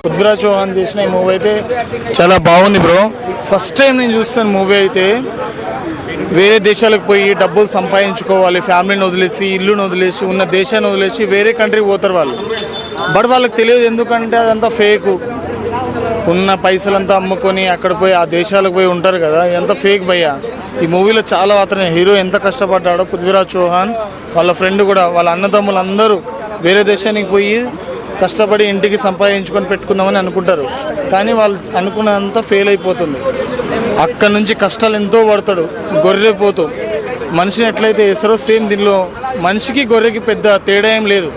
పృథ్వీరాజ్ చౌహాన్ చేసిన ఈ మూవీ అయితే చాలా బాగుంది బ్రో. ఫస్ట్ టైం నేను చూస్తాను మూవీ అయితే. వేరే దేశాలకు పోయి డబ్బులు సంపాదించుకోవాలి, ఫ్యామిలీని వదిలేసి, ఇల్లుని వదిలేసి, ఉన్న దేశాన్ని వదిలేసి వేరే కంట్రీకి పోతారు వాళ్ళు. బట్ వాళ్ళకి తెలియదు, ఎందుకంటే అదంతా ఫేక్. ఉన్న పైసలంతా అమ్ముకొని అక్కడ పోయి ఆ దేశాలకు పోయి ఉంటారు కదా, ఎంత ఫేక్ భయ్యా. ఈ మూవీలో చాలా మాత్రం హీరో ఎంత కష్టపడ్డాడో పృథ్వీరాజ్ చౌహాన్, వాళ్ళ ఫ్రెండ్ కూడా, వాళ్ళ అన్నదమ్ములు అందరూ వేరే దేశానికి పోయి కష్టపడి ఇంటికి సంపాదించుకొని పెట్టుకుందామని అనుకుంటారు. కానీ వాళ్ళు అనుకున్నంత ఫెయిల్ అయిపోతుంది. అక్కడ నుంచి కష్టాలు ఎంతో పడతాడు. గొర్రెపోతూ మనిషిని ఎట్లయితే వేస్తారో సేమ్ దీనిలో మనిషికి గొర్రెకి పెద్ద తేడా ఏం లేదు.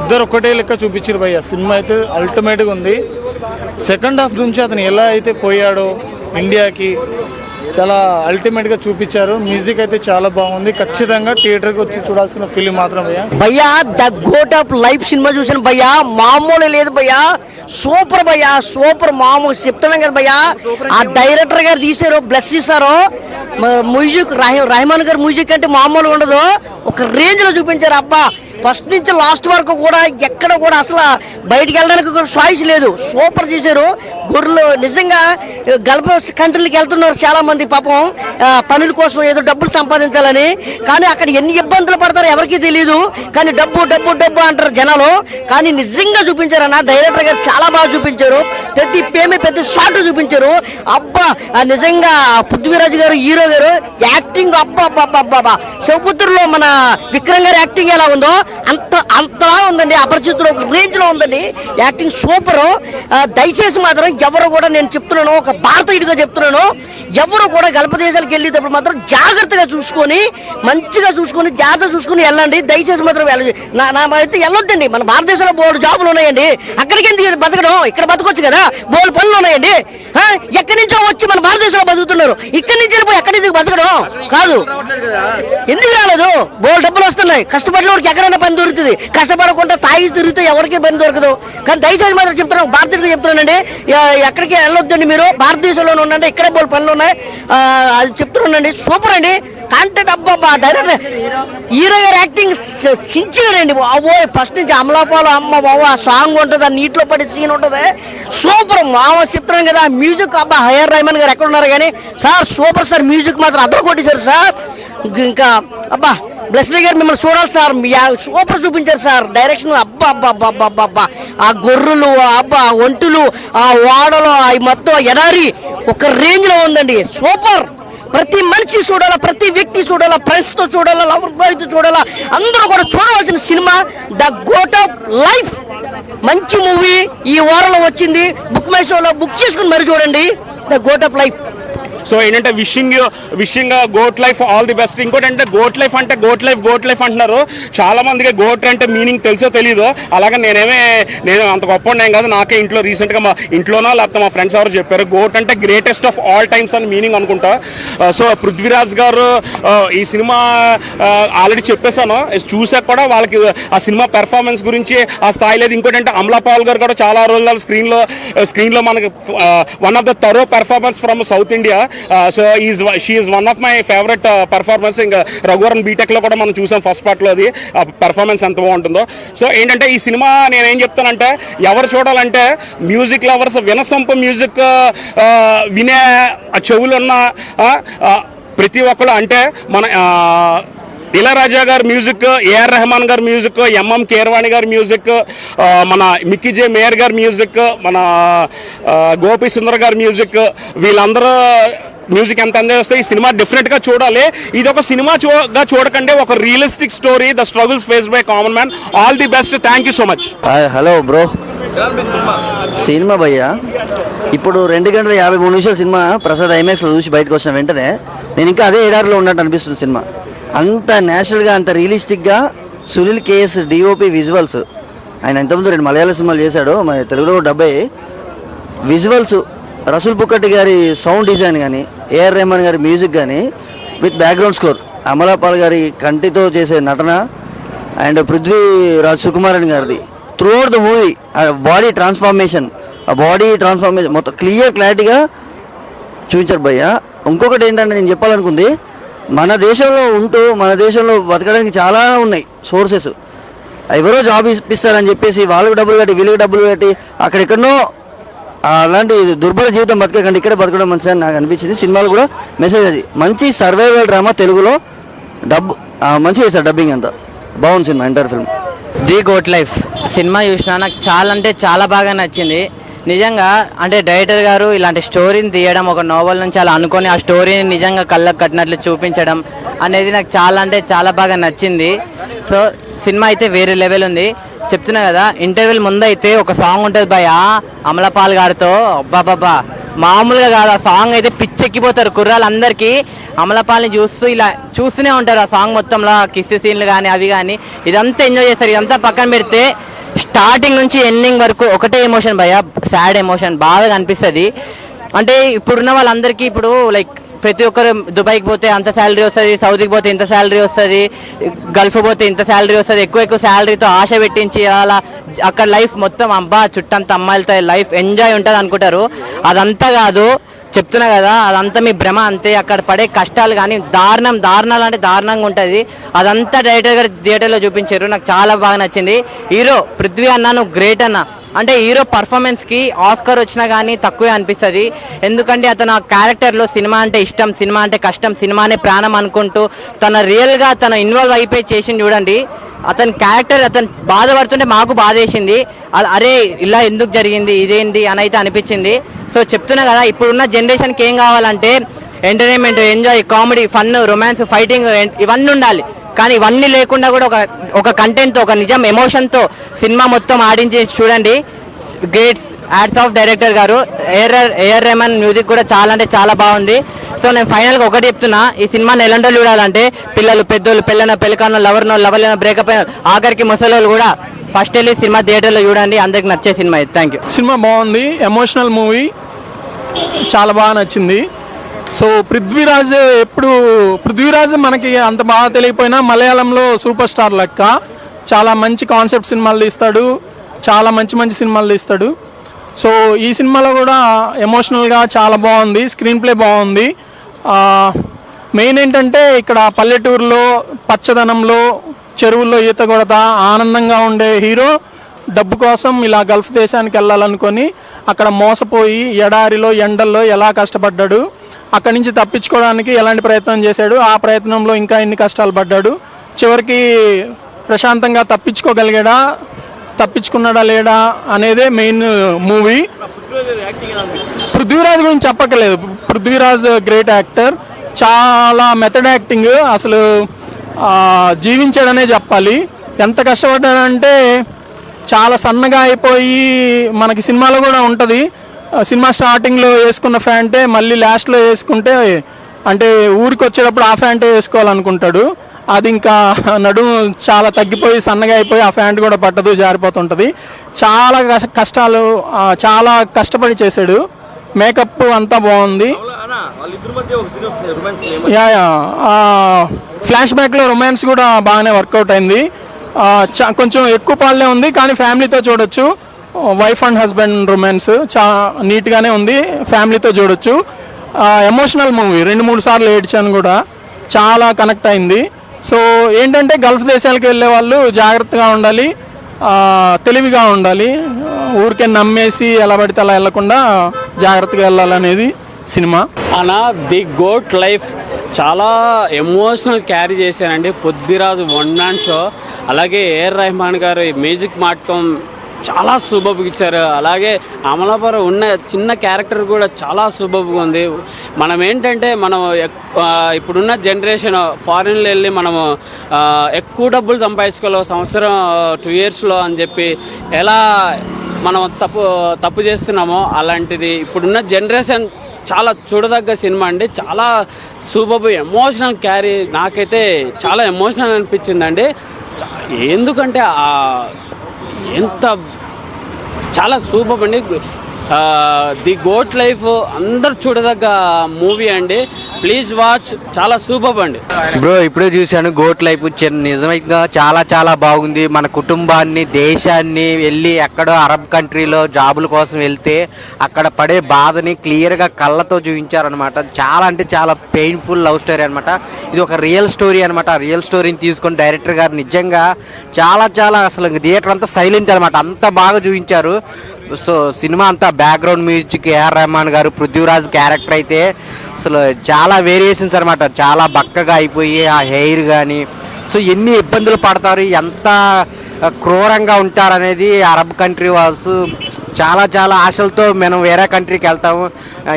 ఇద్దరు ఒకటే లెక్క చూపించారు భయ్య. సినిమా అయితే అల్టిమేట్గా ఉంది. సెకండ్ హాఫ్ నుంచి అతను ఎలా అయితే పోయాడో ఇండియాకి చాలా అల్టిమేట్గా చూపించారు. మ్యూజిక్ అయితే చాలా బాగుంది. ఖచ్చితంగా థియేటర్కి వచ్చి చూడాల్సిన ఫిలిం మాత్రం భయ్యా. ద గోట్ ఆఫ్ లైఫ్ సినిమా చూసాను భయ్యా, మామూలు లేదు భయ్యా. సూపర్ భయ్యా, సూపర్. మామూలు చెప్తున్నాం కదా భయ్యా. ఆ డైరెక్టర్ గారు తీసారు, బ్లెస్ చేశారు. మ్యూజిక్ రెహమాన్ గారు మ్యూజిక్ అంటే మామూలు ఉండదు, ఒక రేంజ్ లో చూపించారు. అబ్బా, ఫస్ట్ నుంచి లాస్ట్ వరకు కూడా ఎక్కడ కూడా అసలు బయటికి వెళ్ళడానికి కూడా చాయిస్ లేదు. సూపర్ చేశారు. గొర్రెలు నిజంగా గల్ఫ్ కంట్రీలకు వెళ్తున్నారు చాలా మంది పాపం, పనుల కోసం ఏదో డబ్బులు సంపాదించాలని. కానీ అక్కడ ఎన్ని ఇబ్బందులు పడతారో ఎవరికీ తెలియదు. కానీ డబ్బు డబ్బు డబ్బు అంటారు జనాలు. కానీ నిజంగా చూపించారన్న డైరెక్టర్ గారు, చాలా బాగా చూపించారు. ప్రతి పేమే పెద్ద షాట్ చూపించారు. అబ్బా, నిజంగా పృథ్వీరాజ్ గారు హీరో గారు యాక్టింగ్ అబ్బా అబ్బా అబ్బా. శివపుత్రులో మన విక్రమ్ గారి యాక్టింగ్ ఎలా ఉందో అంతలా ఉందండి. అపరిచితులు ఒక రేంజ్ లో ఉందండి యాక్టింగ్. సూపర్. దయచేసి మాత్రం ఎవరు కూడా, నేను చెప్తున్నాను, ఒక భారతీయుడిగా చెప్తున్నాను, ఎవరు కూడా గల్ఫ్ దేశాలకు వెళ్ళేటప్పుడు మాత్రం జాగ్రత్తగా చూసుకొని, మంచిగా చూసుకొని, జాగ్రత్త చూసుకుని వెళ్ళండి. దయచేసి మాత్రం అయితే వెళ్ళొద్దండి. మన భారతదేశంలో బోర్డు జాబులు ఉన్నాయండి, అక్కడికి ఎందుకు బతకడం, ఇక్కడ బతకొచ్చు కదా. బోర్డు పనులు ఉన్నాయండి. ఎక్కడి నుంచో వచ్చి మన భారతదేశంలో బతుకుతున్నారు. ఇక్కడి నుంచి వెళ్ళిపోయి ఎక్కడి నుంచి బతకడం కాదు. ఎందుకు రాలేదు? బోర్డు డబ్బులు వస్తున్నాయి. కష్టపడిన వాడికి ఎక్కడైనా పని దొరుకుతుంది. కష్టపడకుండా తాగి తిరిగితే ఎవరికి పని దొరకదు. కానీ దయచేసి మాత్రం చెప్తున్నాను, భారతీయుడిగా చెప్తున్నానండి, ఎక్కడికి వెళ్ళొద్దండి. మీరు భారతదేశంలోనే ఉండండి, ఇక్కడే బోల్ పనులు ఉన్నాయి. అది చెప్తున్నానండి. సూపర్ అండి. కాంటెంట్ అబ్బా. డైరెక్టర్ హీరో గారు యాక్టింగ్ సించిగానండి. అవో ఫస్ట్ నుంచి అమలాపాలు అమ్మ బాబు, ఆ సాంగ్ ఉంటుంది, ఆ నీటిలో పడే సీన్ ఉంటుంది. సూపర్. మామ చెప్తున్నాను కదా. మ్యూజిక్ అబ్బా, హయర్ రెహమాన్ గారు ఎక్కడ ఉన్నారు కానీ సార్ సూపర్ సార్. మ్యూజిక్ మాత్రం అద్దరు కొట్టేశారు సార్. ఇంకా అబ్బా, బ్లెస్లీ గారు మిమ్మల్ని చూడాలి సార్. సూపర్ చూపించారు సార్. డైరెక్షన్ అబ్బా అబ్బా అబ్బా అబ్బా అబ్బా. ఆ గొర్రెలు అబ్బా, ఒంటులు, ఆ వాడలు, అవి మొత్తం ఎడారి ఒక రేంజ్ లో ఉందండి. సూపర్. ప్రతి మనిషి చూడాలా, ప్రతి వ్యక్తి చూడాలా, ఫ్రెండ్స్తో చూడాలా, లవర్ బాయ్తో చూడాలా, అందరూ కూడా చూడవలసిన సినిమా ద గోట్ ఆఫ్ లైఫ్. మంచి మూవీ ఈ వారంలో వచ్చింది. బుక్ మై షోలో బుక్ చేసుకుని మరి చూడండి the goat of Life. So ఏంటంటే wishing Goat Life all the best. ఇంకోటి అంటే గోట్ లైఫ్ అంటే గోట్ లైఫ్ అంటున్నారు. చాలా మందికి గోట్ అంటే మీనింగ్ తెలుసో తెలీదు. అలాగే నేను అంత గొప్ప నేను కాదు. నాకే ఇంట్లో రీసెంట్గా మా ఇంట్లోనో లేకపోతే మా ఫ్రెండ్స్ ఎవరు చెప్పారు గోట్ అంటే గ్రేటెస్ట్ ఆఫ్ ఆల్ టైమ్స్ అని మీనింగ్ అనుకుంటా. సో పృథ్వీరాజ్ గారు ఈ సినిమా ఆల్రెడీ చెప్పేశాను, చూసాక కూడా వాళ్ళకి ఆ సినిమా పెర్ఫార్మెన్స్ గురించి ఆ స్థాయి లేదు. ఇంకోటి అంటే అమలా పాల్ గారు కూడా చాలా రోజులు స్క్రీన్లో మనకి one of the thorough performance from south India. So she is one of my favourite performance. ఇంకా రఘువరన్ బీటెక్లో కూడా మనం చూసాం ఫస్ట్ పార్ట్లో, అది పర్ఫార్మెన్స్ ఎంత బాగుంటుందో. సో ఏంటంటే ఈ సినిమా నేనేం చెప్తానంటే, ఎవరు చూడాలంటే మ్యూజిక్ లవర్స్, వినసొంపు మ్యూజిక్ వినే చెవులున్న ప్రతి ఒక్కరు, అంటే మన ఇళయరాజా గారి మ్యూజిక్, ఏఆర్ రెహమాన్ గారి మ్యూజిక్, ఎంఎం కీరవాణి గారి మ్యూజిక్, మన మిక్కీ జే మేయర్ గారి మ్యూజిక్, మన గోపి సుందర్ గారి మ్యూజిక్, వీళ్ళందరూ మ్యూజిక్ ఎంత ఎంజాయ్ వస్తే ఈ సినిమా డెఫినెట్గా చూడాలి. ఇది ఒక సినిమాగా చూడకండి, ఒక realistic story, the struggles face by common man. All the best. Thank you so much. Hello bro. Cinema భయ్యా ఇప్పుడు 2 గంటల 53 నిమిషాల సినిమా ప్రసాద్ ఐమాక్స్లో చూసి బయటకు వచ్చిన వెంటనే నేను ఇంకా అదే ఎడారిలో ఉన్నట్టు అనిపిస్తుంది సినిమా. అంత న్యాచురల్గా, అంత రియలిస్టిక్గా. సునీల్ కేఎస్ డిఓపి విజువల్స్, ఆయన ఇంతకుముందు 2 మలయాళ సినిమాలు చేశాడు, మన తెలుగులో డబ్బై. విజువల్స్, రసూల్ పుక్కటి గారి సౌండ్ డిజైన్ కానీ, ఏఆర్ రెహమాన్ గారి మ్యూజిక్ కానీ, విత్ బ్యాక్గ్రౌండ్ స్కోర్, అమలాపాల్ గారి కంటితో చేసే నటన, అండ్ పృథ్వీరాజ్ సుకుమారన్ గారిది through out the movie. Body transformation మొత్తం క్లారిటీగా చూపించారు భయ్య. ఇంకొకటి ఏంటంటే నేను చెప్పాలనుకుంది, మన దేశంలో ఉంటూ మన దేశంలో బతకడానికి చాలా ఉన్నాయి సోర్సెస్. ఎవరో జాబ్ ఇప్పిస్తారని చెప్పేసి వాళ్ళకి డబ్బులు కట్టి వీళ్ళకి డబ్బులు కట్టి అక్కడెక్కడనో అలాంటి దుర్భర జీవితం బతకకండి, ఇక్కడే బతకడం మంచిదని నాకు అనిపించింది. సినిమాలు కూడా మెసేజ్ అది మంచి సర్వైవల్ డ్రామా, తెలుగులో మంచిగా చేశారు, డబ్బింగ్ అంతా బాగుంది సినిమా, entire film. The goat life సినిమా చూసిన నాకు చాలా అంటే చాలా బాగా నచ్చింది నిజంగా. అంటే డైరెక్టర్ గారు ఇలాంటి స్టోరీని తీయడం, ఒక నోవెల్ నుంచి అలా అనుకొని ఆ స్టోరీని నిజంగా కళ్ళకు కట్టినట్లు చూపించడం అనేది నాకు చాలా అంటే చాలా బాగా నచ్చింది. సో సినిమా అయితే వేరే లెవెల్ ఉంది. చెప్తున్నా కదా, ఇంటర్వెల్ ముందు అయితే ఒక సాంగ్ ఉంటుంది భయ అమలపాల్ గారితో, అబ్బాబాబా మామూలుగా కాదు ఆ సాంగ్ అయితే పిచ్చెక్కిపోతారు కుర్రాళ్ళందరికీ. అమలపాల్ని చూస్తూ ఇలా చూస్తూనే ఉంటారు ఆ సాంగ్ మొత్తంలో, కిస్ సీన్లు కానీ అవి కానీ ఇదంతా ఎంజాయ్ చేస్తారు. ఇదంతా పక్కన పెడితే స్టార్టింగ్ నుంచి ఎండింగ్ వరకు ఒకటే ఎమోషన్ భయ, సాడ్ ఎమోషన్ బాగా కనిపిస్తుంది. అంటే ఇప్పుడున్న వాళ్ళందరికీ ఇప్పుడు లైక్ ప్రతి ఒక్కరు దుబాయ్కి పోతే అంత శాలరీ వస్తుంది, సౌదీకి పోతే ఇంత శాలరీ వస్తుంది, గల్ఫ్ పోతే ఇంత శాలరీ వస్తుంది, ఎక్కువ శాలరీతో ఆశ పెట్టించి అలా అక్కడ లైఫ్ మొత్తం అబ్బా చుట్టంత అమ్మాయిలతో లైఫ్ ఎంజాయ్ ఉంటుంది అనుకుంటారు. అదంతా కాదు, చెప్తున్నా కదా, అదంతా మీ భ్రమ అంతే. అక్కడ పడే కష్టాలు కానీ దారుణాలు అంటే దారుణంగా ఉంటుంది. అదంతా డైరెక్టర్ గారు థియేటర్లో చూపించారు, నాకు చాలా బాగా నచ్చింది. హీరో పృథ్వీ అన్న నువ్వు గ్రేట్ అన్న. అంటే హీరో పర్ఫార్మెన్స్కి ఆస్కర్ వచ్చినా కానీ తక్కువే అనిపిస్తుంది. ఎందుకంటే అతను ఆ క్యారెక్టర్లో సినిమా అంటే ఇష్టం, సినిమా అంటే కష్టం, సినిమానే ప్రాణం అనుకుంటూ తన రియల్గా తను ఇన్వాల్వ్ అయిపోయి చేసింది చూడండి. అతని క్యారెక్టర్ అతను బాధపడుతుంటే మాకు బాధ వేసింది, అరే ఇలా ఎందుకు జరిగింది ఇదేంటి అని అయితే అనిపించింది. సో చెప్తున్నా కదా, ఇప్పుడున్న జనరేషన్కి ఏం కావాలంటే entertainment, enjoy, comedy, fun, romance, fighting ఇవన్నీ ఉండాలి. కానీ ఇవన్నీ లేకుండా కూడా ఒక కంటెంట్తో, ఒక నిజం ఎమోషన్తో సినిమా మొత్తం ఆడించి చూడండి. గ్రేట్ యాడ్స్ ఆఫ్ డైరెక్టర్ గారు. ఏఆర్ రెహమాన్ మ్యూజిక్ కూడా చాలా అంటే చాలా బాగుంది. సో నేను ఫైనల్గా ఒకటి చెప్తున్నా, ఈ సినిమాని ఎలాంటి చూడాలంటే పిల్లలు, పెద్దోళ్ళు, పెళ్ళైన, పెళ్ళికానో, లవర్లైన, బ్రేకప్ అయిన, ఆఖరికి ముసలోళ్ళు కూడా ఫస్ట్ వెళ్ళి సినిమా థియేటర్లో చూడండి. అందరికి నచ్చే సినిమా ఇది. Thank you. సినిమా బాగుంది, ఎమోషనల్ మూవీ, చాలా బాగా నచ్చింది. సో పృథ్వీరాజ్ మనకి అంత బాగా తెలియకపోయినా మలయాళంలో సూపర్ స్టార్ లెక్క. చాలా మంచి కాన్సెప్ట్ సినిమాలు తీస్తాడు, చాలా మంచి సినిమాలు తీస్తాడు. సో ఈ సినిమాలో కూడా ఎమోషనల్గా చాలా బాగుంది, స్క్రీన్ ప్లే బాగుంది. మెయిన్ ఏంటంటే ఇక్కడ పల్లెటూరులో పచ్చదనంలో చెరువుల్లో ఈత కొడతా ఆనందంగా ఉండే హీరో డబ్బు కోసం ఇలా గల్ఫ్ దేశానికి వెళ్ళాలనుకొని అక్కడ మోసపోయి ఎడారిలో ఎండల్లో ఎలా కష్టపడ్డాడు, అక్కడి నుంచి తప్పించుకోవడానికి ఎలాంటి ప్రయత్నం చేశాడు, ఆ ప్రయత్నంలో ఇంకా ఎన్ని కష్టాలు పడ్డాడు, చివరికి ప్రశాంతంగా తప్పించుకున్నాడా లేడా అనేదే మెయిన్ మూవీ. పృథ్వీరాజ్ గురించి చెప్పక్కర్లేదు, పృథ్వీరాజ్ గ్రేట్ యాక్టర్, చాలా మెథడ్ యాక్టింగ్, అసలు జీవించాడనే చెప్పాలి. ఎంత కష్టపడ్డాడంటే చాలా సన్నగా అయిపోయి, మనకి సినిమాలో కూడా ఉంటుంది, సినిమా స్టార్టింగ్లో వేసుకున్న ప్యాంటే మళ్ళీ లాస్ట్లో వేసుకుంటే అంటే ఊరికి వచ్చేటప్పుడు ఆ ప్యాంటే వేసుకోవాలనుకుంటాడు, అది ఇంకా నడుము చాలా తగ్గిపోయి సన్నగా అయిపోయి ఆ ప్యాంట్ కూడా పట్టదు, జారిపోతుంటుంది. చాలా కష్టాలు, చాలా కష్టపడి చేశాడు. మేకప్ అంతా బాగుంది. ఫ్లాష్ బ్యాక్లో రొమాన్స్ కూడా బాగానే వర్కౌట్ అయింది. కొంచెం ఎక్కువ పాలనే ఉంది కానీ ఫ్యామిలీతో చూడొచ్చు. వైఫ్ అండ్ హస్బెండ్ రొమాన్స్ నీట్గానే ఉంది, ఫ్యామిలీతో చూడొచ్చు. ఎమోషనల్ మూవీ, 2-3 సార్లు ఏడ్చాను కూడా, చాలా కనెక్ట్ అయింది. సో ఏంటంటే గల్ఫ్ దేశాలకు వెళ్ళే వాళ్ళు జాగ్రత్తగా ఉండాలి, తెలివిగా ఉండాలి, ఊరికే నమ్మేసి ఎలా పడితే అలా వెళ్ళకుండా జాగ్రత్తగా వెళ్ళాలనేది సినిమా. అన్న ది గోట్ లైఫ్ చాలా ఎమోషనల్ క్యారీ చేశానండి. పృథ్వీరాజ్ వన్ మ్యాన్ షో, అలాగే ఏఆర్ రెహమాన్ గారు మ్యూజిక్ మాటకం చాలా సూపర్గా ఇచ్చారు. అలాగే అమలాపురం ఉన్న చిన్న క్యారెక్టర్ కూడా చాలా సూపర్గా ఉంది. మనం ఏంటంటే ఇప్పుడున్న జనరేషన్ ఫారిన్లో వెళ్ళి మనము ఎక్కువ డబ్బులు సంపాదించుకోవాలి సంవత్సరం 2 ఇయర్స్లో అని చెప్పి ఎలా మనం తప్పు చేస్తున్నామో, అలాంటిది ఇప్పుడున్న జనరేషన్ చాలా చూడదగ్గ సినిమా అండి. చాలా సూపర్ ఎమోషనల్ క్యారీ, నాకైతే చాలా ఎమోషనల్ అనిపించిందండి. ఎందుకంటే ఎంత చాలా సూపర్ అండి. ది గోట్ లైఫ్ అందరు చూడదగ్గ మూవీ అండి, ప్లీజ్ వాచ్, చాలా సూపర్ అండి. బ్రో ఇప్పుడే చూశాను గోట్ లైఫ్, నిజంగా చాలా బాగుంది. మన కుటుంబాన్ని, దేశాన్ని వెళ్ళి ఎక్కడో అరబ్ కంట్రీలో జాబుల కోసం వెళ్తే అక్కడ పడే బాధని క్లియర్గా కళ్ళతో చూపించారనమాట. చాలా అంటే చాలా పెయిన్ఫుల్ లవ్ స్టోరీ అనమాట. ఇది ఒక రియల్ స్టోరీ అనమాట. రియల్ స్టోరీని తీసుకొని డైరెక్టర్ గారు నిజంగా చాలా అసలు థియేటర్ అంతా సైలెంట్ అనమాట, అంత బాగా చూపించారు. సో సినిమా అంతా బ్యాక్గ్రౌండ్ మ్యూజిక్ ఏఆర్ రెహమాన్ గారు, పృథ్వీరాజ్ క్యారెక్టర్ అయితే అసలు చాలా వేరియేషన్స్ అనమాట. చాలా బక్కగా అయిపోయి ఆ హెయిర్ కానీ, సో ఎన్ని ఇబ్బందులు పడతారు, ఎంత క్రూరంగా ఉంటారనేది అరబ్ కంట్రీ వాళ్ళు చాలా చాలా ఆశలతో మనం వేరే కంట్రీకి వెళ్తాము,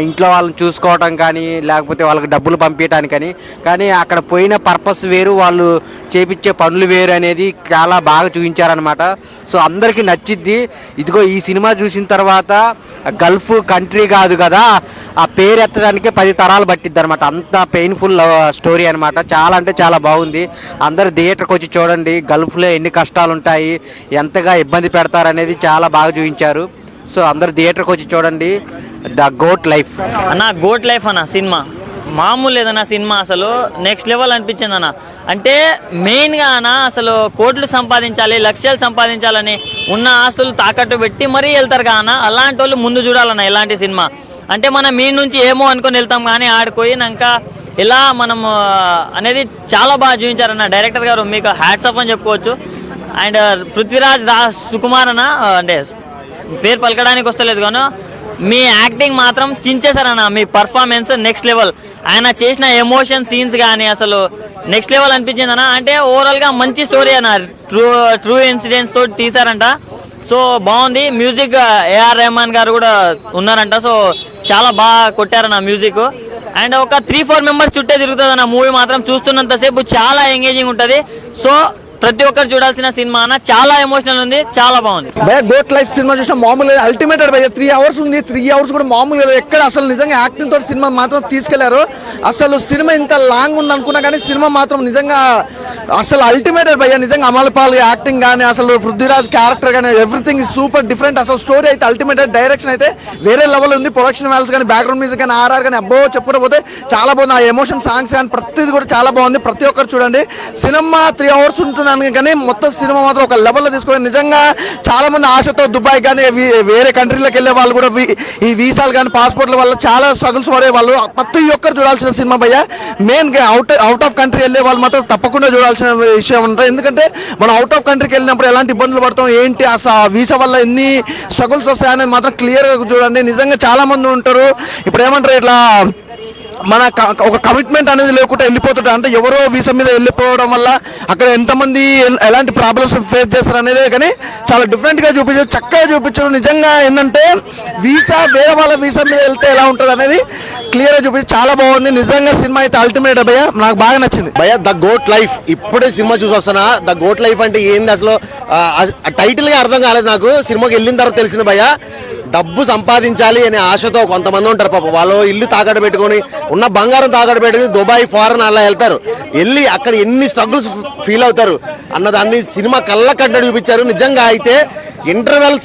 ఇంట్లో వాళ్ళని చూసుకోవటం కానీ లేకపోతే వాళ్ళకి డబ్బులు పంపించడానికి కానీ అక్కడ పోయిన పర్పస్ వేరు, వాళ్ళు చేపించే పనులు వేరు అనేది చాలా బాగా చూపించారనమాట. సో అందరికీ నచ్చిద్ది. ఇదిగో ఈ సినిమా చూసిన తర్వాత గల్ఫ్ కంట్రీ కాదు కదా, ఆ పేరు ఎత్తడానికే 10 తరాలు పట్టిద్ది అనమాట. అంత పెయిన్ఫుల్ స్టోరీ అనమాట. చాలా అంటే చాలా బాగుంది. అందరు థియేటర్కి వచ్చి చూడండి. గల్ఫ్లో ఎన్ని కష్టాలు ఉంటాయి, ఎంతగా ఇబ్బంది పెడతారనేది చాలా బాగా చూపించారు. సో అందరు థియేటర్కి వచ్చి చూడండి ద గోట్ లైఫ్. అన్న గోట్ లైఫ్ అన్న సినిమా మామూలు లేదన్న సినిమా, అసలు నెక్స్ట్ లెవెల్ అనిపించింది అన్న. అంటే మెయిన్గా అన్న అసలు కోట్లు సంపాదించాలి, లక్షలు సంపాదించాలని ఉన్న ఆస్తులు తాకట్టు పెట్టి మరీ వెళ్తారు కాన, అలాంటి వాళ్ళు ముందు చూడాలన్న ఇలాంటి సినిమా. అంటే మనం మీ నుంచి ఏమో అనుకొని వెళ్తాం కానీ ఆడిపోయినాక ఇలా మనం అనేది చాలా బాగా చూపించారన్న డైరెక్టర్ గారు. మీకు హ్యాట్స్ ఆఫ్ అని చెప్పుకోవచ్చు. అండ్ పృథ్వీరాజ్ సుకుమార్ అన్న, అంటే పేరు పలకడానికి వస్తలేదు కానీ మీ యాక్టింగ్ మాత్రం చించేశారన్న. మీ పర్ఫార్మెన్స్ నెక్స్ట్ లెవెల్. ఆయన చేసిన ఎమోషన్ సీన్స్ కానీ అసలు నెక్స్ట్ లెవెల్ అనిపించింది అన్న. అంటే ఓవరాల్గా మంచి స్టోరీ అన్న, ట్రూ ఇన్సిడెంట్స్ తోటి తీశారంట. సో బాగుంది. మ్యూజిక్ ఏఆర్ రెహమాన్ గారు కూడా ఉన్నారంట. సో చాలా బాగా కొట్టారన్న మ్యూజిక్. అండ్ ఒక 3-4 మెంబర్స్ చుట్టే తిరుగుతుంది అన్న మూవీ మాత్రం. చూస్తున్నంతసేపు చాలా ఎంగేజింగ్ ఉంటుంది. సో ప్రతి ఒక్కరు చూడాల్సిన సినిమా అన్న. చాలా ఎమోషనల్ ఉంది, చాలా బాగుంది. భయ గోట్ లైఫ్ సినిమా చూసిన మామూలు అల్టిమేటెడ్ భయ. 3 hours ఉంది. 3 hours కూడా మామూలు ఎక్కడ అసలు నిజంగా యాక్టింగ్ తోటి సినిమా మాత్రం తీసుకెళ్లారు. అసలు సినిమా ఇంత లాంగ్ ఉంది అనుకున్నా కానీ సినిమా మాత్రం నిజంగా అసలు అల్టిమేటెడ్ భయ. నిజంగా అమలపాల్ యాక్టింగ్ కానీ అసలు పృథ్వీరాజ్ క్యారెక్టర్ కానీ ఎవ్రీథింగ్ సూపర్ డిఫరెంట్. అసలు స్టోరీ అయితే అల్టిమేటెడ్, డైరెక్షన్ అయితే వేరే లెవెల్ ఉంది. ప్రొడక్షన్ వాల్యూస్ కానీ బ్యాక్గ్రౌండ్ మ్యూజిక్ కానీ ఆర్ఆర్ కానీ అబ్బో చెప్పుకోకపోతే చాలా బాగుంది. ఆ ఎమోషన్ సాంగ్స్ కానీ ప్రతిది కూడా చాలా బాగుంది. ప్రతి ఒక్కరు చూడండి. సినిమా 3 hours ఉంటుందని కానీ మొత్తం సినిమా మాత్రం ఒక లెవెల్లో తీసుకొని నిజంగా చాలా మంది ఆశతో దుబాయ్ కానీ వేరే కంట్రీలకు వెళ్ళే వాళ్ళు కూడా ఈ వీసాలు కానీ పాస్పోర్ట్ల వల్ల చాలా స్ట్రగుల్స్ పడే వాళ్ళు ప్రతి ఒక్కరు చూడాల్సిన సినిమా భయ్య. మెయిన్ అవుట్ ఆఫ్ కంట్రీ వెళ్ళే వాళ్ళు మాత్రం తప్పకుండా చూడాల్సిన విషయం ఉంటుంది. ఎందుకంటే మనం అవుట్ ఆఫ్ కంట్రీకి వెళ్ళినప్పుడు ఎలాంటి ఇబ్బందులు పడతాం ఏంటి, అసలు వీసా వల్ల ఎన్ని స్ట్రగుల్స్ వస్తాయనేది మాత్రం క్లియర్గా చూడండి. నిజంగా చాలా మంది ఉంటారు ఇప్పుడు ఏమంటారు ఇట్లా మన ఒక కమిట్మెంట్ అనేది లేకుండా వెళ్ళిపోతుంటారు. అంటే ఎవరో వీసా మీద వెళ్ళిపోవడం వల్ల అక్కడ ఎంతమంది ఎలాంటి ప్రాబ్లమ్స్ ఫేస్ చేస్తారు అనేది కానీ చాలా డిఫరెంట్గా చూపించారు, చక్కగా చూపించారు. నిజంగా ఏంటంటే వీసా వేరే వాళ్ళ వీసా మీద వెళ్తే ఎలా ఉంటుంది అనేది క్లియర్గా చూపించి చాలా బాగుంది. నిజంగా సినిమా అయితే అల్టిమేట్ భయ్య, నాకు బాగా నచ్చింది భయ్య. ద గోట్ లైఫ్ ఇప్పుడే సినిమా చూసి వస్తున్నా. ద గోట్ లైఫ్ అంటే ఏంది అసలు టైటిల్గా అర్థం కాలేదు నాకు. సినిమాకి వెళ్ళిన తర్వాత తెలిసింది భయ్య. డబ్బు సంపాదించాలి అనే ఆశతో కొంతమంది ఉంటారు పాపం. వాళ్ళు ఇల్లు తాకట్టు పెట్టుకొని ఉన్న బంగారం తాకట్టు పెట్టుకుని దుబాయ్ ఫారెన్ అలా వెళ్తారు. వెళ్ళి అక్కడ ఎన్ని స్ట్రగుల్స్ ఫీల్ అవుతారు అన్నదాన్ని సినిమా కళ్ళ కట్ట చూపించారు. నిజంగా అయితే ఇంటర్వెల్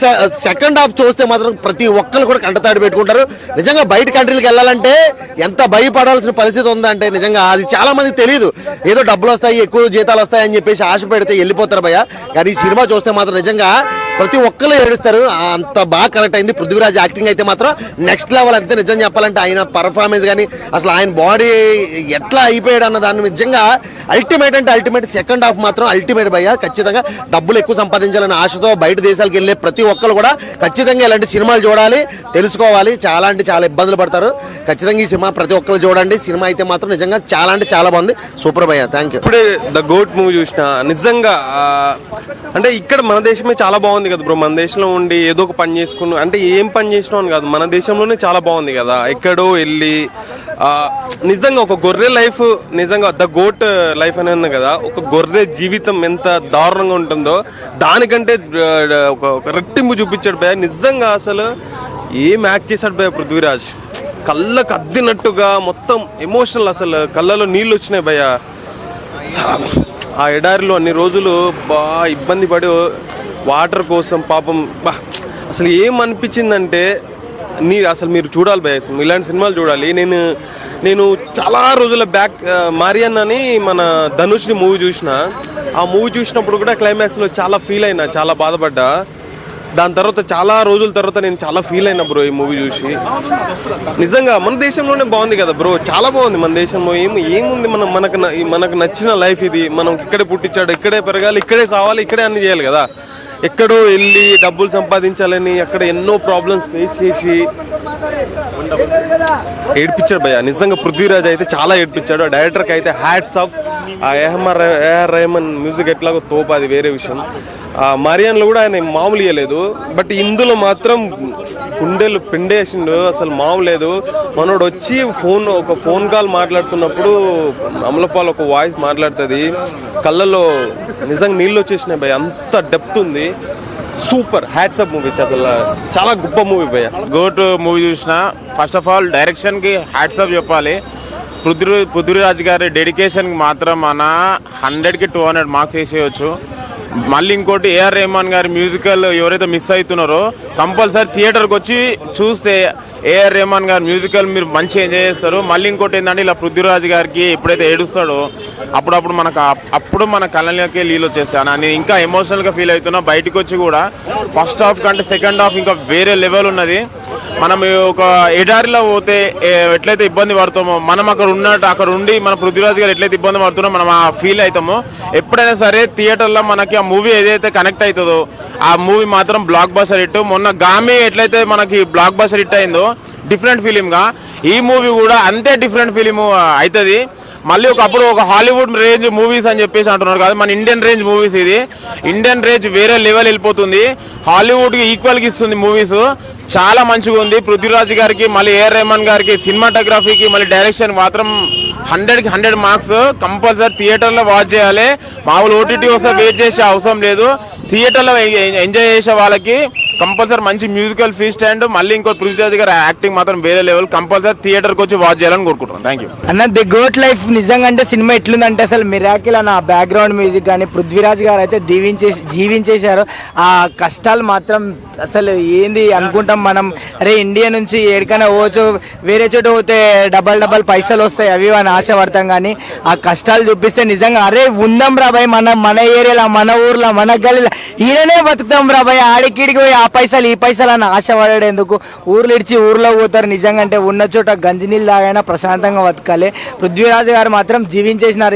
సెకండ్ హాఫ్ చూస్తే మాత్రం ప్రతి ఒక్కరు కూడా కంటతాడు పెట్టుకుంటారు. నిజంగా బయట కంట్రీలకు వెళ్ళాలంటే ఎంత భయపడాల్సిన పరిస్థితి ఉందంటే నిజంగా అది చాలా మందికి తెలియదు. ఏదో డబ్బులు వస్తాయి, ఎక్కువ జీతాలు వస్తాయి అని చెప్పేసి ఆశ పెడితే వెళ్ళిపోతారు భయ్య. కానీ ఈ సినిమా చూస్తే మాత్రం నిజంగా ప్రతి ఒక్కరు ఏడుస్తారు. అంత బాగా కరెక్ట్ అయింది. పృథ్వీరాజ్ యాక్టింగ్ అయితే మాత్రం నెక్స్ట్ లెవెల్. అంతే నిజం చెప్పాలంటే ఆయన పర్ఫార్మెన్స్ కానీ అసలు ఆయన బాడీ ఎట్లా అయిపోయాడు అన్న దాన్ని నిజంగా అల్టిమేట్ అంటే అల్టిమేట్. సెకండ్ హాఫ్ మాత్రం అల్టిమేట్ భయ్య. ఖచ్చితంగా డబ్బులు ఎక్కువ సంపాదించాలనే ఆశతో బయట దేశాలకు వెళ్ళే ప్రతి ఒక్కరు కూడా ఖచ్చితంగా ఇలాంటి సినిమాలు చూడాలి, తెలుసుకోవాలి. చాలా అంటే చాలా ఇబ్బందులు పడతారు. ఖచ్చితంగా ఈ సినిమా ప్రతి ఒక్కరు చూడండి. సినిమా అయితే మాత్రం నిజంగా చాలా అంటే చాలా బాగుంది. సూపర్ భయ్య. Thank you. ఇప్పుడే ద గోట్ మూవీ చూసిన. నిజంగా అంటే ఇక్కడ మన దేశమే చాలా బాగుంది కదా బ్రో. మన దేశంలో ఉండి ఏదో ఒక పని చేసుకుని అంటే ఏం పని చేసినాం అని కాదు, మన దేశంలోనే చాలా బాగుంది కదా. ఎక్కడో వెళ్ళి నిజంగా ఒక గొర్రె లైఫ్, నిజంగా ద గోట్ లైఫ్ అని ఉంది కదా. ఒక గొర్రె జీవితం ఎంత దారుణంగా ఉంటుందో దానికంటే ఒక రెట్టింపు చూపించాడు భయ్య. నిజంగా అసలు ఏం యాక్ట్ చేశాడు భయ్య పృథ్వీరాజ్. కళ్ళకు అద్దినట్టుగా మొత్తం ఎమోషనల్. అసలు కళ్ళలో నీళ్ళు వచ్చినాయి భయ్య. ఆ ఎడారిలో అన్ని రోజులు బాగా ఇబ్బంది పడి వాటర్ కోసం పాపం అసలు ఏమనిపించిందంటే అసలు మీరు చూడాలి భయ. ఇలాంటి సినిమాలు చూడాలి. నేను చాలా రోజుల బ్యాక్ మారియన్ అని మన ధనుష్ని మూవీ చూసిన. ఆ మూవీ చూసినప్పుడు కూడా క్లైమాక్స్లో చాలా ఫీల్ అయినా, చాలా బాధపడ్డా. దాని తర్వాత చాలా రోజుల తర్వాత నేను చాలా ఫీల్ అయినా బ్రో ఈ మూవీ చూసి. నిజంగా మన దేశంలోనే బాగుంది కదా బ్రో, చాలా బాగుంది మన దేశంలో. ఏముంది మనకు నచ్చిన లైఫ్ ఇది. మనం ఇక్కడే పుట్టించాడు, ఇక్కడే పెరగాలి, ఇక్కడే సావాలి, ఇక్కడే అన్ని చేయాలి కదా. ఎక్కడో వెళ్ళి డబ్బులు సంపాదించాలని అక్కడ ఎన్నో ప్రాబ్లమ్స్ ఫేస్ చేసి ఏడ్పించాడు భయ్య. నిజంగా పృథ్వీరాజ్ అయితే చాలా ఏడ్పించాడు. ఆ డైరెక్టర్కి అయితే హ్యాట్స్ ఆఫ్. ఆ ఏఆర్ రెహమాన్ మ్యూజిక్ ఎట్లాగో తోపు, అది వేరే విషయం. మారియాన్లో కూడా ఆయన మామూలు ఇవ్వలేదు, బట్ ఇందులో మాత్రం కుండెలు పిండేసిండు, అసలు మామూలు లేదు. మనోడు వచ్చి ఒక ఫోన్ కాల్ మాట్లాడుతున్నప్పుడు అమలపాల్ ఒక వాయిస్ మాట్లాడుతుంది, కళ్ళల్లో నిజంగా నీళ్ళు వచ్చేసినాయి భయ్య, అంత డెప్త్ ఉంది. సూపర్, హ్యాట్స్ అప్ మూవీ, అసలు చాలా గొప్ప మూవీ భయ్య. గోట్ మూవీ చూసిన ఫస్ట్ ఆఫ్ ఆల్ డైరెక్షన్కి హ్యాట్స్ అప్ చెప్పాలి. పృథ్వీరాజ్ గారి డెడికేషన్కి మాత్రం మన 100కి 200 మార్క్స్ వేసేయచ్చు. మళ్ళీ ఇంకోటి ఏఆర్ రెహమాన్ గారి మ్యూజికల్ ఎవరైతే మిస్ అవుతున్నారో కంపల్సరీ థియేటర్కి వచ్చి చూస్తే ఏఆర్ రెహమాన్ గారి మ్యూజికల్ మీరు మంచి ఎంజాయ్ చేస్తారు. మళ్ళీ ఇంకోటి ఏంటంటే ఇలా పృథ్వీరాజ్ గారికి ఎప్పుడైతే ఏడుస్తాడో అప్పుడు మన కళ్ళకి నీళ్ళు వచ్చేస్తాను. నేను ఇంకా ఎమోషనల్గా ఫీల్ అవుతున్నా. బయటకు వచ్చి కూడా ఫస్ట్ హాఫ్ కంటే సెకండ్ హాఫ్ ఇంకా వేరే లెవెల్ ఉన్నది. మనం ఒక ఎడారిలో పోతే ఎట్లయితే ఇబ్బంది పడతామో, మనం అక్కడ ఉండి మన పృథ్వీరాజ్ గారు ఎట్లయితే ఇబ్బంది పడుతున్నామో మనం ఆ ఫీల్ అవుతామో. ఎప్పుడైనా సరే థియేటర్లో మనకి ఆ మూవీ ఏదైతే కనెక్ట్ అవుతుందో ఆ మూవీ మాత్రం బ్లాక్ బస్టర్ హిట్. మొన్న గామి ఎట్లయితే మనకి బ్లాక్ బస్టర్ హిట్ అయిందో డిఫరెంట్ ఫిలింగా ఈ మూవీ కూడా అంతే డిఫరెంట్ ఫిలిం అవుతుంది. మళ్ళీ ఒకప్పుడు ఒక హాలీవుడ్ రేంజ్ మూవీస్ అని చెప్పేసి అంటున్నారు కాదు, మన ఇండియన్ రేంజ్ మూవీస్. ఇది ఇండియన్ రేంజ్ వేరే లెవెల్ వెళ్ళిపోతుంది, హాలీవుడ్కి ఈక్వల్గా ఇస్తుంది మూవీస్. చాలా మంచిగా ఉంది. పృథ్వీరాజ్ గారికి మళ్ళీ ఏఆర్ రెహమాన్ గారికి సినిమాటోగ్రఫీకి మళ్ళీ డైరెక్షన్ మాత్రం 100కి 100 మార్క్స్. కంపల్సరీ థియేటర్లో వాచ్ చేయాలి. మామూలు ఓటీటీ వస్తే వెయిట్ చేసే అవసరం లేదు. థియేటర్లో ఎంజాయ్ చేసే వాళ్ళకి కంపల్సరీ మంచి మ్యూజికల్ ఫీస్ట్ అండ్ మళ్ళీ ఇంకో పృథ్వీరాజ్ గారి యాక్టింగ్ మాత్రం వేరే లెవెల్. కంపల్సరీ థియేటర్కి వచ్చి వాచ్ చేయాలని కోరుకుంటున్నాను. థ్యాంక్ యూ అన్న. ది గోట్ లైఫ్ నిజంగా అంటే సినిమా ఎట్లుందంటే అసలు మిరాకిల్ అన్న. బ్యాక్గ్రౌండ్ మ్యూజిక్ కానీ పృథ్వీరాజ్ గారు అయితే జీవించేశారు. ఆ కష్టాలు మాత్రం అసలు ఏంది అనుకుంటాం మనం, అరే ఇండియా నుంచి ఎక్కడికైనా పోవచ్చు, వేరే చోట పోతే డబల్ పైసలు వస్తాయి అవి అని ఆశపడతాం. కానీ ఆ కష్టాలు చూపిస్తే నిజంగా అరే ఉందాం రా భయ్, మన ఏరియాలో, మన ఊర్లో, మన గల్లీలో ఈయననే బతుకుతాం రా భయ్, ఆడికిడికి పోయి ఆ పైసలు ఈ పైసలు అని ఆశపడాడు ఎందుకు. ఊర్లు ఇడిచి ఊర్లో పోతారు. నిజంగా అంటే ఉన్న చోట గంజి నీళ్ళు తాగైనా ప్రశాంతంగా బతకాలి. పృథ్వీరాజ్ గారు మాత్రం జీవించేసినారు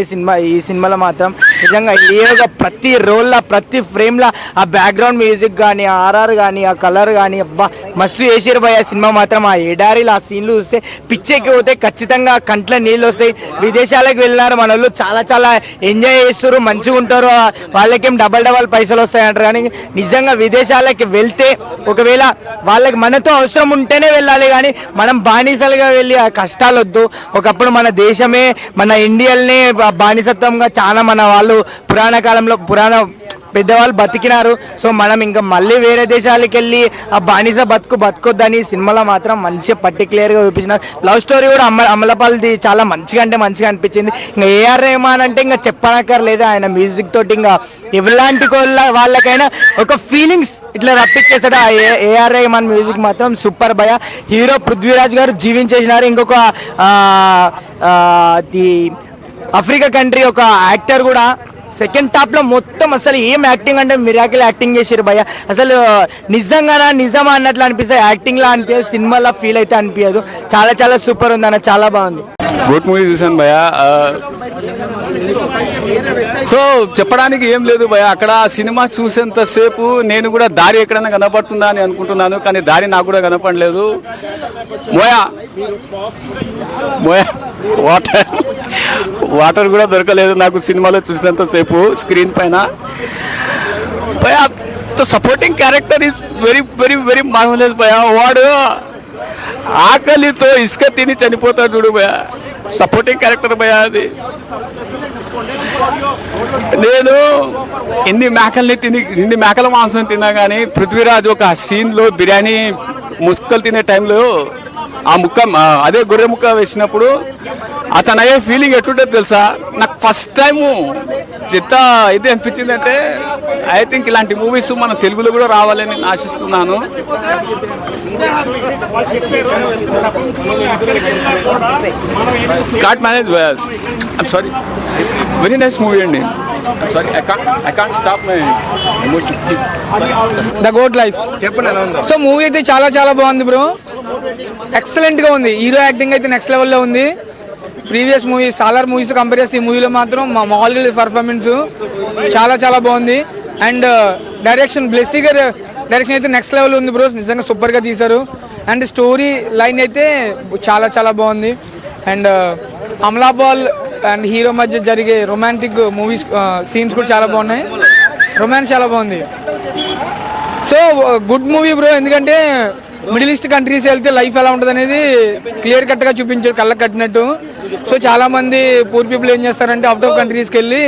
ఈ సినిమాలో మాత్రం. నిజంగా ఏదో ప్రతి రోల్లో ప్రతి ఫ్రేమ్లో ఆ బ్యాక్గ్రౌండ్ మ్యూజిక్ కానీ, ఆర్ఆర్ కానీ, ఆ కలర్ కానీ అబ్బా మస్తు చేసారు భయ్. ఆ సినిమా మాత్రం ఆ ఎడారిలో ఆ సీన్లు చూస్తే పిచ్చెక్కి పోతే ఖచ్చితంగా కంట్లో నీళ్ళు వస్తాయి. విదేశాలకు వెళ్ళినారు మన వాళ్ళు, చాలా ఎంజాయ్ చేస్తారు, మంచిగా ఉంటారు. వాళ్ళకేం డబల్ పైసలు వస్తాయి అంటారు. కానీ నిజంగా విదేశాలకి వెళ్తే ఒకవేళ వాళ్ళకి మనతో అవసరం ఉంటేనే వెళ్ళాలి, కానీ మనం బానిసలుగా వెళ్ళి ఆ కష్టాలు వద్దు. ఒకప్పుడు మన దేశమే, మన ఇండియల్నే బానిసత్వంగా చాలా మన వాళ్ళు పురాణ కాలంలో పెద్దవాళ్ళు బతికినారు. సో మనం ఇంకా మళ్ళీ వేరే దేశాలకు వెళ్ళి ఆ బానిస బతుకొద్దని సినిమాలో మాత్రం మంచిగా పర్టికులర్గా చూపించినారు. లవ్ స్టోరీ కూడా అమలపాల్ది చాలా మంచిగా అనిపించింది. ఇంకా ఏఆర్ రెహమాన్ అంటే ఇంకా చెప్పనక్కర్లేదు. ఆయన మ్యూజిక్ తోటి ఇంకా ఎలాంటి వాళ్ళకైనా ఒక ఫీలింగ్స్ ఇట్లా రప్పించేస్తాడు. ఆ ఏఆర్ రెహమాన్ మ్యూజిక్ మాత్రం సూపర్ భయ. హీరో పృథ్వీరాజ్ గారు జీవించేసినారు. ఇంకొక ఆఫ్రికా కంట్రీ ఒక యాక్టర్ కూడా సెకండ్ టాప్ లో మొత్తం అసలు ఏం యాక్టింగ్ అంటే మిరాకిల్ యాక్టింగ్ చేసారు భయ్య. అసలు నిజమా అన్నట్లు అనిపిస్తుంది. యాక్టింగ్ లా అనిపించదు, సినిమాలో ఫీల్ అయితే అనిపించదు. చాలా సూపర్ ఉంది అన్న, చాలా బాగుంది. గుడ్ మూవీ చూసాను భయ్య. సో చెప్పడానికి ఏం లేదు భయ్య. అక్కడ సినిమా చూసేంతసేపు నేను కూడా దారి ఎక్కడైనా కనపడుతుందా అని అనుకుంటున్నాను, కానీ దారి నాకు కూడా కనపడలేదు. వాటర్ కూడా దొరకలేదు నాకు సినిమాలో చూసినంతసేపు స్క్రీన్ పైన. భయ్య supporting character is very marvellous భయ్య. వాడు ఆకలితో ఇసుక తిని చనిపోతాడు చూడు భయ్య, సపోర్టింగ్ క్యారెక్టర్ భయ్య అది. నేను ఎన్ని మేకల మాంసం తిన్నా కానీ పృథ్వీరాజ్ ఒక సీన్లో బిర్యానీ ముక్కలు తినే టైంలో ఆ ముక్క అదే గొర్రె ముక్క వేసినప్పుడు అతను అయ్యే ఫీలింగ్ ఎట్లుంటుంది తెలుసా? నాకు ఫస్ట్ టైము ఎంత ఇది అనిపించింది అంటే ఐ థింక్ ఇలాంటి మూవీస్ మన తెలుగులో కూడా రావాలని నేను ఆశిస్తున్నాను. Can't manage, I'm sorry, very nice movie అండి. Sorry I can't stop my emotion please. The Goat Life చెప్పండి ఎలా ఉందో. సో మూవీ అయితే చాలా చాలా బాగుంది బ్రో, ఎక్సలెంట్ గా ఉంది. హీరో యాక్టింగ్ అయితే నెక్స్ట్ లెవెల్లో ఉంది. Previous movie Salaar movies compare చేస్తే ఈ మూవీలో మాత్రం మామూలుగా పర్ఫార్మెన్స్ చాలా చాలా బాగుంది. అండ్ డైరెక్షన్ బ్లెస్సీ గారు డైరెక్షన్ అయితే నెక్స్ట్ లెవెల్ ఉంది బ్రో, నిజంగా సూపర్గా తీశారు. అండ్ స్టోరీ లైన్ అయితే చాలా చాలా బాగుంది. అండ్ అమలాపాల్ అండ్ హీరో మధ్య జరిగే రొమాంటిక్ మూవీస్ సీన్స్ కూడా చాలా బాగున్నాయి, రొమాన్స్ చాలా బాగుంది. సో గుడ్ మూవీ బ్రో, ఎందుకంటే మిడిల్ ఈస్ట్ కంట్రీస్ వెళ్తే లైఫ్ ఎలా ఉంటుంది అనేది క్లియర్ కట్గా చూపించారు, కళ్ళకి కట్టినట్టు. సో చాలా మంది పూర్ పీపుల్ ఏం చేస్తారంటే అవుట్ ఆఫ్ కంట్రీస్కి వెళ్ళి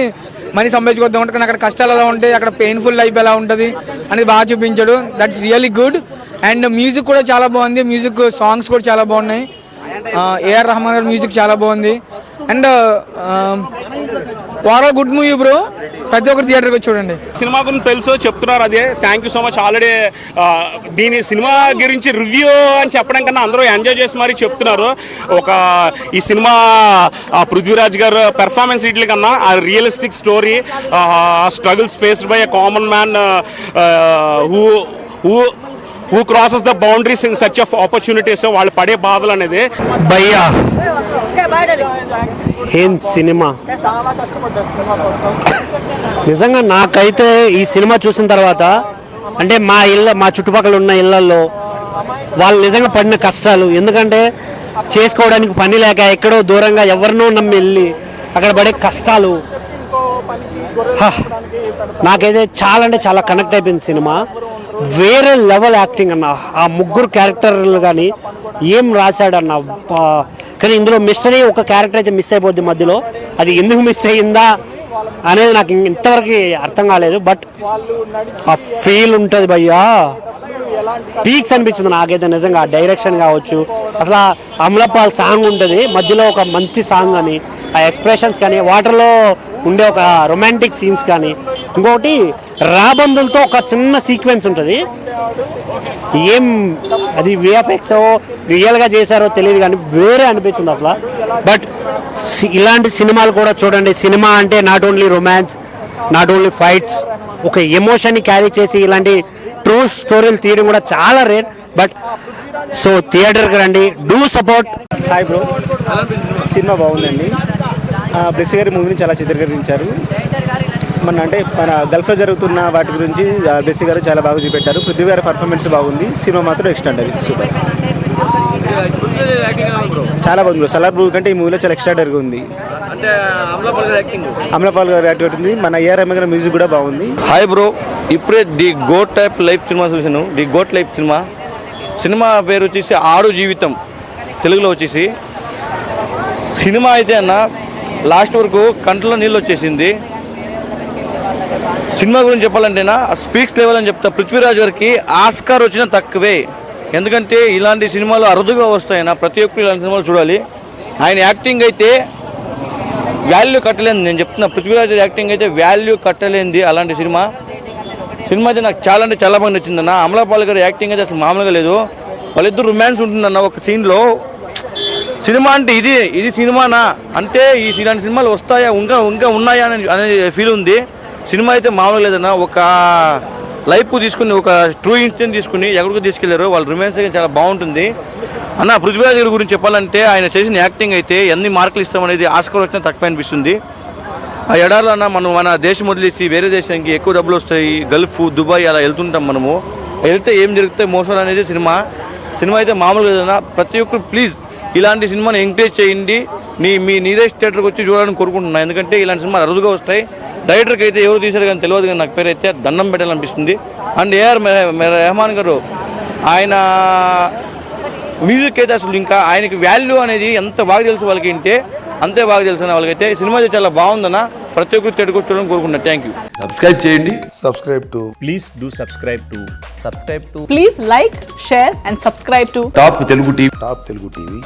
మనీ సంపాదించుకోవద్దాం అంటే, కానీ అక్కడ కష్టాలు ఎలా ఉంటాయి, అక్కడ పెయిన్ఫుల్ లైఫ్ ఎలా ఉంటుంది అనేది బాగా చూపించాడు. That's really good. And music కూడా చాలా బాగుంది, మ్యూజిక్ సాంగ్స్ కూడా చాలా బాగున్నాయి. ఏఆర్ రెహమాన్ గారి మ్యూజిక్ చాలా బాగుంది. And overall good movie bro, ప్రతి ఒక్కరు థియేటర్కి వచ్చి చూడండి. సినిమా గురించి తెలుసో చెప్తున్నారు, అదే thank you so much. Already దీని సినిమా గురించి రివ్యూ అని చెప్పడం కన్నా అందరూ ఎంజాయ్ చేసి మరీ చెప్తున్నారు. ఈ సినిమా పృథ్వీరాజ్ గారు పెర్ఫార్మెన్స్ వీటి కన్నా ఆ realistic story, struggles faced by a common man who crosses the boundaries in such of opportunities, వాళ్ళు పడే బాధలు అనేది. భయ్యా ఏం సినిమా నిజంగా నాకైతే ఈ సినిమా చూసిన తర్వాత అంటే మా చుట్టుపక్కల ఉన్న ఇళ్లలో వాళ్ళు నిజంగా పడిన కష్టాలు, ఎందుకంటే చేసుకోవడానికి పని లేక ఎక్కడో దూరంగా ఎవరినో నమ్మి వెళ్ళి అక్కడ పడే కష్టాలు, నాకైతే చాలా అంటే చాలా కనెక్ట్ అయిపోయింది సినిమా. వేరే లెవెల్ యాక్టింగ్ అన్న, ఆ ముగ్గురు క్యారెక్టర్లు కానీ ఏం రాశాడన్న. కానీ ఇందులో మిస్టరీ ఒక క్యారెక్టర్ అయితే మిస్ అయిపోద్ది మధ్యలో, అది ఎందుకు మిస్ అయ్యిందా అనేది నాకు ఇంతవరకు అర్థం కాలేదు. బట్ ఆ ఫీల్ ఉంటుంది భయ్యా, పీక్స్ అనిపించింది నాకైతే నిజంగా. డైరెక్షన్ కావచ్చు, అసలు అమలపాల్ సాంగ్ ఉంటుంది మధ్యలో, ఒక మంచి సాంగ్ అని, ఆ ఎక్స్ప్రెషన్స్ కానీ, వాటర్లో ఉండే ఒక రొమాంటిక్ సీన్స్ కానీ. ఇంకొకటి రాబందులతో ఒక చిన్న సీక్వెన్స్ ఉంటుంది, ఏం అది విఎఫ్ఎక్స్ రియల్గా చేశారో తెలియదు కానీ వేరే అనిపించింది అసలు. బట్ ఇలాంటి సినిమాలు కూడా చూడండి. సినిమా అంటే not only romance, not only fights, ఒక ఎమోషన్ని క్యారీ చేసి ఇలాంటి ట్రూ స్టోరీలు తీయడం కూడా చాలా రేర్. బట్ సో థియేటర్కి రండి, do support. Hi bro, cinema బాగుందండి. బ్లెస్సీ గారి మూవీని చాలా చిత్రీకరించారు. మన గల్ఫ్లో జరుగుతున్న వాటి గురించి బ్లెస్సీ గారు చాలా బాగా చూపెట్టారు. పృథ్వీ గారి పర్ఫార్మెన్స్ బాగుంది. సినిమా మాత్రం ఎక్స్ట్రాడరీ, సూపర్, చాలా బాగుంది బ్రో. సలార్ మూవీ కంటే ఈ మూవీలో చాలా ఎక్స్ట్రాడరీగా ఉంది. అమలాపాల్ గారు యాక్టివ్ అవుతుంది. మన ఏఆర్ రెహమాన్ గారి మ్యూజిక్ కూడా బాగుంది. హాయ్ బ్రో, ఇప్పుడే ది గోట్ టైప్ లైఫ్ సినిమా చూశాను. ది గోట్ లైఫ్ సినిమా పేరు వచ్చేసి ఆడు జీవితం, తెలుగులో వచ్చేసి. సినిమా అయితే అన్న లాస్ట్ వరకు కంట్లో నీళ్ళు వచ్చేసింది. సినిమా గురించి చెప్పాలంటేనా స్పీక్స్ లెవెల్ అని చెప్తా. పృథ్వీరాజ్ గారికి ఆస్కార్ వచ్చినా తక్కువే, ఎందుకంటే ఇలాంటి సినిమాలు అరుదుగా వస్తాయన్న. ప్రతి ఒక్కరు ఇలాంటి సినిమాలు చూడాలి. ఆయన యాక్టింగ్ అయితే వాల్యూ కట్టలేంది, నేను చెప్తున్నా. పృథ్వీరాజ్ యాక్టింగ్ అయితే వాల్యూ కట్టలేంది అలాంటి సినిమా అయితే నాకు చాలా అంటే చాలా బాగా నచ్చిందన్న. అమలాపాల్ గారి యాక్టింగ్ అయితే అసలు మామూలుగా లేదు. వాళ్ళిద్దరు రొమాన్స్ ఉంటుందన్న ఒక సీన్లో. సినిమా అంటే ఇది సినిమానా అంటే ఇలాంటి సినిమాలు వస్తాయా, ఇంకా ఉన్నాయా అనే ఫీల్ ఉంది. సినిమా అయితే మామూలుగా లేదన్న. ఒక లైఫ్ తీసుకుని, ఒక ట్రూ ఇన్సిడెంట్ తీసుకుని ఎక్కడికి తీసుకెళ్లారు. వాళ్ళ రొమాన్స్ అయితే చాలా బాగుంటుంది అన్న. పృథ్వీరాజ్ గారి గురించి చెప్పాలంటే ఆయన చేసిన యాక్టింగ్ అయితే ఎన్ని మార్కులు ఇస్తామనేది ఆస్కార్ వచ్చినా తక్కువ అనిపిస్తుంది. ఆ ఎడారిలో అన్న మన దేశం వదిలేసి వేరే దేశానికి ఎక్కువ డబ్బులు వస్తాయి, గల్ఫ్, దుబాయ్ అలా వెళ్తుంటాం మనము. వెళ్తే ఏం జరుగుతాయి మోసాలు అనేది సినిమా అయితే మామూలుగా లేదన్న. ప్రతి ఒక్కరు ప్లీజ్ ఇలాంటి సినిమాని ఎంకరేజ్ చేయండి. మీ నీరెస్ట్ థియేటర్కి వచ్చి చూడాలని కోరుకుంటున్నాను, ఎందుకంటే ఇలాంటి సినిమాలు అరుదుగా వస్తాయి. డైరెక్టర్కి అయితే ఎవరు తీశారు కానీ తెలియదు, కానీ నాకు పేరు అయితే దండం పెట్టాలనిపిస్తుంది. అండ్ ఏఆర్ రెహమాన్ గారు ఆయన మ్యూజిక్ అయితే అసలు ఇంకా ఆయనకి వాల్యూ అనేది ఎంత బాగా తెలుసు వాళ్ళకి అంటే అంతే బాగా తెలుసు అన్న వాళ్ళకైతే. సినిమా అయితే చాలా బాగుందన్న. ప్రతి ఒక్కరు థియేటర్కి వచ్చి చూడాలని కోరుకుంటున్నాను. Thank you. సబ్స్క్రైబ్ చేయండి. Please do subscribe to please like, share and subscribe to top Telugu TV. Top Telugu TV.